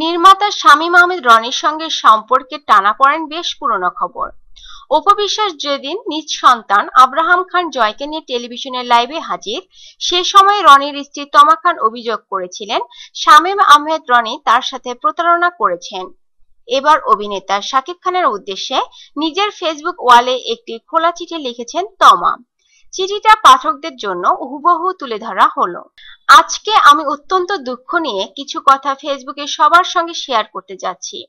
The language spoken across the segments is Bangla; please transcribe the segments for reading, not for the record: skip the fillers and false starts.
নির্মাতা শামীম আহমেদ রনির সঙ্গে সম্পর্কে টানাপোড়েন বেশ পুরনো খবর। অপু বিশ্বাস যেদিন নিজ সন্তান আব্রাহাম খান জয়কে নিয়ে টেলিভিশনের লাইভে হাজির, সে সময় রনির স্ত্রী তমা খান অভিযোগ করেছিলেন শামীম আহমেদ রনি তার সাথে প্রতারণা করেছেন। এবার অভিনেতা শাকিব খানের উদ্দেশ্যে নিজের ফেসবুক ওয়ালে একটি খোলা চিঠি লিখেছেন তমা। চিঠিটা পাঠকদের জন্য হুবহু তুলে ধরা হলো। আজকে আমি অত্যন্ত দুঃখ নিয়ে কিছু কথা ফেসবুকে সবার সঙ্গে শেয়ার করতে যাচ্ছি।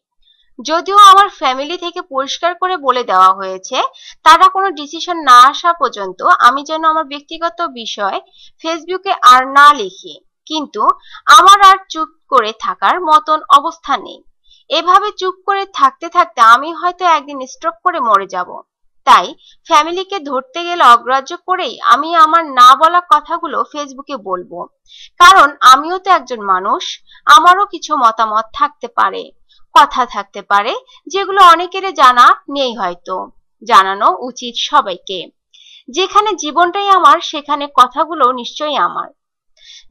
যদিও আমার ফ্যামিলি থেকে পরিষ্কার করে বলে দেওয়া হয়েছে তারা কোনো ডিসিশন না আসা পর্যন্ত আমি যেন আমার ব্যক্তিগত বিষয় ফেসবুকে আর না লিখি, কিন্তু আমার আর চুপ করে থাকার মতন অবস্থা নেই। এভাবে চুপ করে থাকতে থাকতে আমি হয়তো একদিন স্ট্রোক করে মরে যাব। তাই ফ্যামিলিকে ধরতে গেলে অগ্রাহ্য করেই আমি আমার না বলা কথাগুলো ফেসবুকে বলবো, কারণ আমিও তো একজন মানুষ, আমারও কিছু মতামত থাকতে পারে, কথা থাকতে পারে যেগুলো অনেকের জানা নেই, হয়তো জানানো উচিত সবাইকে। যেখানে জীবনটাই আমার সেখানে কথাগুলো নিশ্চয়ই আমার।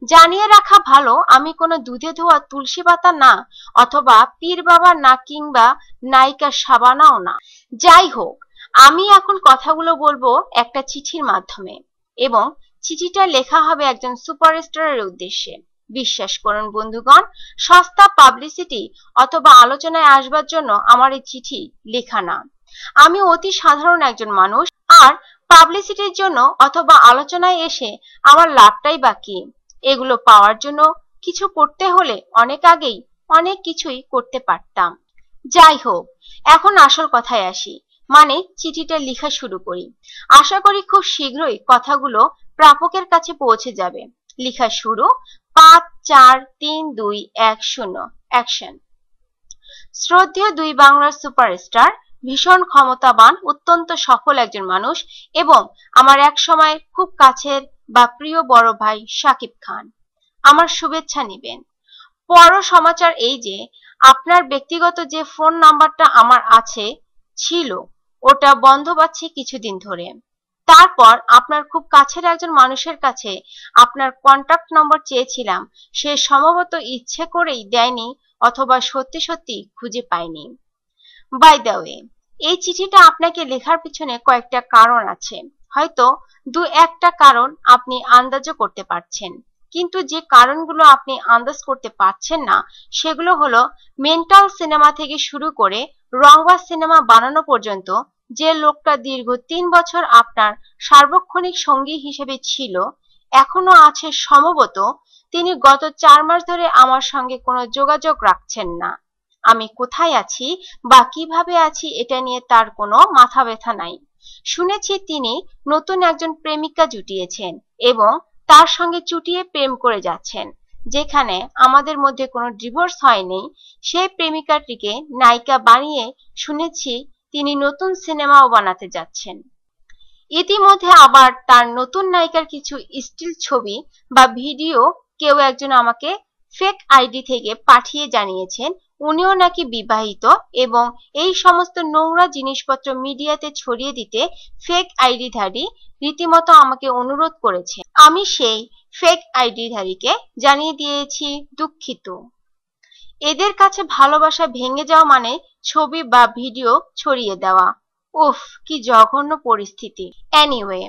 জানিয়ে রাখা ভালো আমি কোনো দুধে ধোয়া তুলসী পাতা না, অথবা পীর বাবা না, কিংবা নায়িকা শাবানাও না। যাই হোক, আমি এখন কথাগুলো বলবো একটা চিঠির মাধ্যমে, এবং চিঠিটা লেখা হবে একজন সুপারস্টারের উদ্দেশ্যে। বিশ্বাস করুন বন্ধুগণ, সস্তা পাবলিসিটি অথবা আলোচনায় আসবার জন্য আমার এই চিঠি লেখা না। আমি অতি সাধারণ একজন মানুষ, আর পাবলিসিটির জন্য অথবা আলোচনায় এসে আমার লাভটাই বাকি। এগুলো পাওয়ার জন্য কিছু করতে হলে অনেক আগেই অনেক কিছুই করতে পারতাম। যাই হোক, এখন আসল কথায় আসি, মানে চিঠিটা লেখা শুরু করি। আশা করি খুব শীঘ্রই কথাগুলো প্রাপকের কাছে পৌঁছে যাবে। লেখা শুরু। 5, 4, 3, 2, 1, 0 অ্যাকশন। শ্রদ্ধেয় দুই বাংলার সুপারস্টার, ভীষণ ক্ষমতাবান, অত্যন্ত সফল একজন মানুষ, এবং আমার এক সময় খুব কাছের বা প্রিয় বড় ভাই শাকিব খান, আমার শুভেচ্ছা নেবেন। পর সমাচার এই যে আপনার ব্যক্তিগত যে ফোন নাম্বারটা আমার আছে ছিল, ওটা বন্ধ পাচ্ছি কিছুদিন ধরে। তারপর আপনার খুব কাছের একজন মানুষের কাছে আপনার কন্টাক্ট নম্বর চেয়েছিলাম, সে সম্ভবত ইচ্ছে করেই দেয়নি, অথবা সত্যি সত্যি খুঁজে পাইনি। বাই দ্য ওয়ে, এই চিঠিটা আপনাকে লেখার পিছনে কয়েকটা কারণ আছে। হয়তো দু একটা কারণ আপনি আন্দাজও করতে পারছেন, কিন্তু যে কারণগুলো আপনি আন্দাজ করতে পারছেন না সেগুলো হলো মেন্টাল সিনেমা থেকে শুরু করে রংবাজ সিনেমা বানানো পর্যন্ত যে লোকটা দীর্ঘ 3 বছর আপনার সার্বক্ষণিক সঙ্গী হিসেবে ছিল, এখনো আছে সম্ভবত, তিনি গত 4 মাস ধরে আমার সঙ্গে কোনো যোগাযোগ রাখছেন না। আমি কোথায় আছি বা কিভাবে আছি এটা নিয়ে তার কোনো মাথা ব্যথা নাই। শুনেছি তিনি নতুন একজন প্রেমিকা জুটিয়েছেন এবং তার সঙ্গে চুটিয়ে প্রেম করে যাচ্ছেন। যেখানে আমাদের মধ্যে কোনো ডিভোর্স হয়নি, সেই প্রেমিকাটিকে নায়িকা বানিয়ে শুনেছি তিনি নতুন সিনেমাও বানাতে যাচ্ছেন। ইতিমধ্যে আবার তার নতুন নায়িকার কিছু স্টিল ছবি বা ভিডিও কেউ একজন আমাকে ফেক আইডি থেকে পাঠিয়ে জানিয়েছেন উনিও নাকি বিবাহিত, এবং এই সমস্ত নোংরা জিনিসপত্র মিডিয়াতে ছড়িয়ে দিতে ফেক আইডি ধারী রীতিমতো আমাকে অনুরোধ করেছে। আমি সেই ফেক আইডি ধারীকে জানিয়ে দিয়েছি দুঃখিত। এদের কাছে ভালোবাসা ভেঙে যাওয়া মানে ছবি বা ভিডিও ছড়িয়ে দেওয়া। উফ, কি জঘন্য পরিস্থিতি। এনিওয়ে,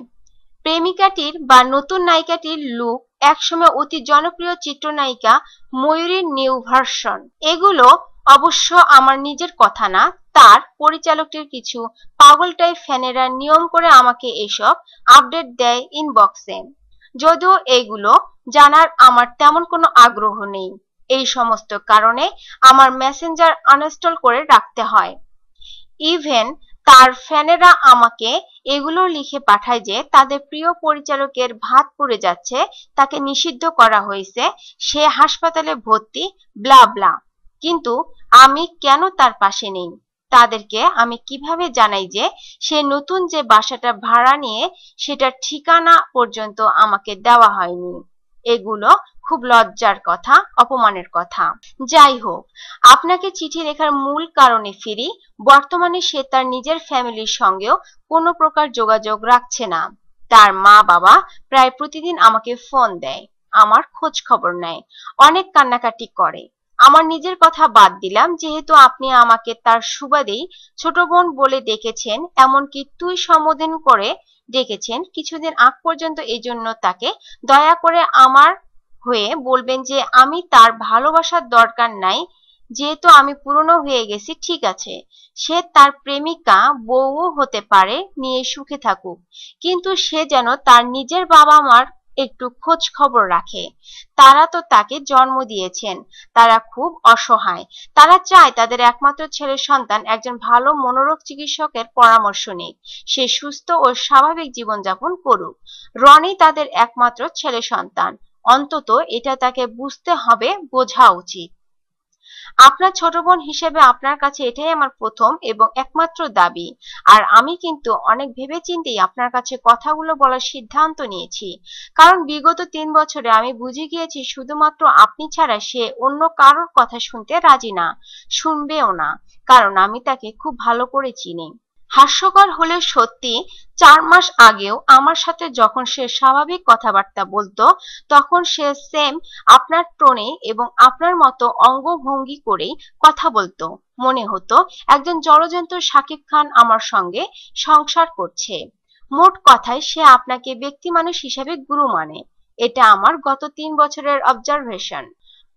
প্রেমিকাটির বা নতুন নায়িকাটির লুক একসময় অতি জনপ্রিয় চিত্রনায়িকা ময়ূরীর নিউ ভার্সন। এগুলো অবশ্য আমার নিজের কথা না, তার পরিচালকটির কিছু পাগল টাইপ ফ্যানেরা নিয়ম করে আমাকে এসব আপডেট দেয় ইনবক্সে। যদিও এগুলো জানার আমার তেমন কোনো আগ্রহ নেই, এই সমস্ত কারণে আমার মেসেঞ্জার আনইনস্টল করে রাখতে হয়। ইভেন তার ফ্যানেরা আমাকে এগুলো লিখে পাঠায় যে তাদের প্রিয় পরিচালকের ভাত পুড়ে যাচ্ছে, তাকে নিষিদ্ধ করা হয়েছে, সে হাসপাতালে ভর্তি, ব্লা ব্লা। কিন্তু আমি কেন তার পাশে নেই? তাদেরকে আমি কিভাবে জানাই যে সে নতুন যে বাসাটা ভাড়া নিয়ে সেটার ঠিকানা পর্যন্ত আমাকে দেওয়া হয়নি? এগুলো খুব লজ্জার কথা, অপমানের কথা। যাই হোক, আপনাকে চিঠি লেখার মূল কারণে ফিরি। বর্তমানে সে তার নিজের ফ্যামিলির সঙ্গেও কোনো প্রকার যোগাযোগ রাখছে না। তার মা বাবা প্রায় প্রতিদিন আমাকে ফোন দেয়, আমার খোঁজ খবর নেয়, অনেক কান্নাকাটি করে। আমার নিজের কথা বাদ দিলাম, যেহেতু আপনি আমাকে তার সুবাদেই ছোট বোন বলে ডেকেছেন, এমনকি তুই সম্বোধন করে ডেকেছেন কিছুদিন আগ পর্যন্ত, এই জন্য তাকে দয়া করে আমার হয়ে বলবেন যে আমি তার ভালোবাসার দরকার নাই, যেহেতু আমি পুরনো হয়ে গেছি। ঠিক আছে, সে তার প্রেমিকা বউও হতে পারে, নিয়ে সুখে থাকুক, কিন্তু সে যেন তার নিজের বাবা মার একটু খোঁজ খবর রাখে। তারা তো তাকে জন্ম দিয়েছেন, তারা খুব অসহায়, তারা চায় তাদের একমাত্র ছেলের সন্তান একজন ভালো মনোরোগ চিকিৎসকের পরামর্শ নিক, সে সুস্থ ও স্বাভাবিক জীবনযাপন করুক। রনি তাদের একমাত্র ছেলে সন্তান, অন্তত এটা তাকে বুঝতে হবে, বোঝা উচিত। আপনার ছোট বোন হিসেবে আপনার কাছে এটাই আমার প্রথম এবং একমাত্র দাবি। আর আমি কিন্তু অনেক ভেবেচিন্তেই আপনার কাছে কথাগুলো বলার সিদ্ধান্ত নিয়েছি, কারণ বিগত 3 বছরে আমি বুঝে গিয়েছি শুধুমাত্র আপনি ছাড়া সে অন্য কারোর কথা শুনতে রাজি না, শুনবেও না, কারণ আমি তাকে খুব ভালো করে চিনি। হাস্যকর হলে সত্যি, 4 মাস আগেও আমার সাথে যখন সে স্বাভাবিক কথাবার্তা বলতো, তখন সে সেম আপনার টোনে এবং আপনার মতো অঙ্গভঙ্গি করেই কথা বলতো। মনে হতো একজন জলজন্ত শাকিব খান আমার সঙ্গে সংসার করছে। মোট কথায় সে আপনাকে ব্যক্তি মানুষ হিসেবে গুরু মানে, এটা আমার গত 3 বছরের অবজারভেশন।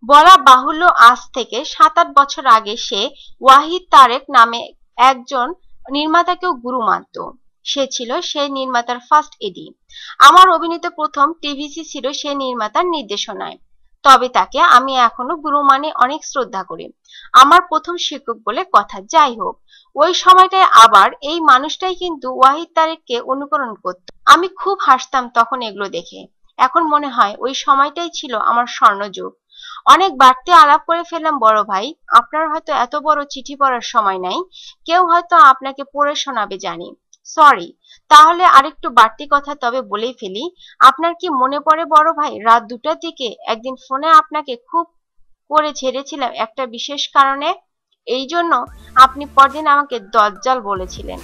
বলা বাহুল্য, আজ থেকে 7-8 বছর আগে সে ওয়াহিদ তারেক নামে একজন নির্মাতাকেও গুরু মানত। সে ছিল সেই নির্মাতার ফার্স্ট এডি। আমার অভিনীত প্রথম টিভিসি ছিল সেই নির্মাতার নির্দেশনায়। তবে তাকে আমি এখনো গুরু মানে অনেক শ্রদ্ধা করি, আমার প্রথম শিক্ষক বলে কথা। যাই হোক, ওই সময়টায় আবার এই মানুষটাই কিন্তু ওয়াহিদ তারেককে অনুকরণ করত। আমি খুব হাসতাম তখন এগুলো দেখে। এখন মনে হয় ওই সময়টাই ছিল আমার স্বর্ণযুগ। অনেক বাড়তি আলাপ করে ফেললাম বড় ভাই, আপনার হয়তো এত বড় চিঠি পড়ার সময় নাই, কেউ হয়তো আপনাকে পড়ে শোনাবে জানি, সরি। তাহলে আরেকটু বাড়তি কথা তবে বলেই ফেলি, আপনার কি মনে পড়ে বড় ভাই, রাত 2টার দিকে একদিন ফোনে আপনাকে খুব করে ছেড়েছিলাম একটা বিশেষ কারণে, এই জন্য আপনি পরদিন আমাকে দজ্জাল বলেছিলেন।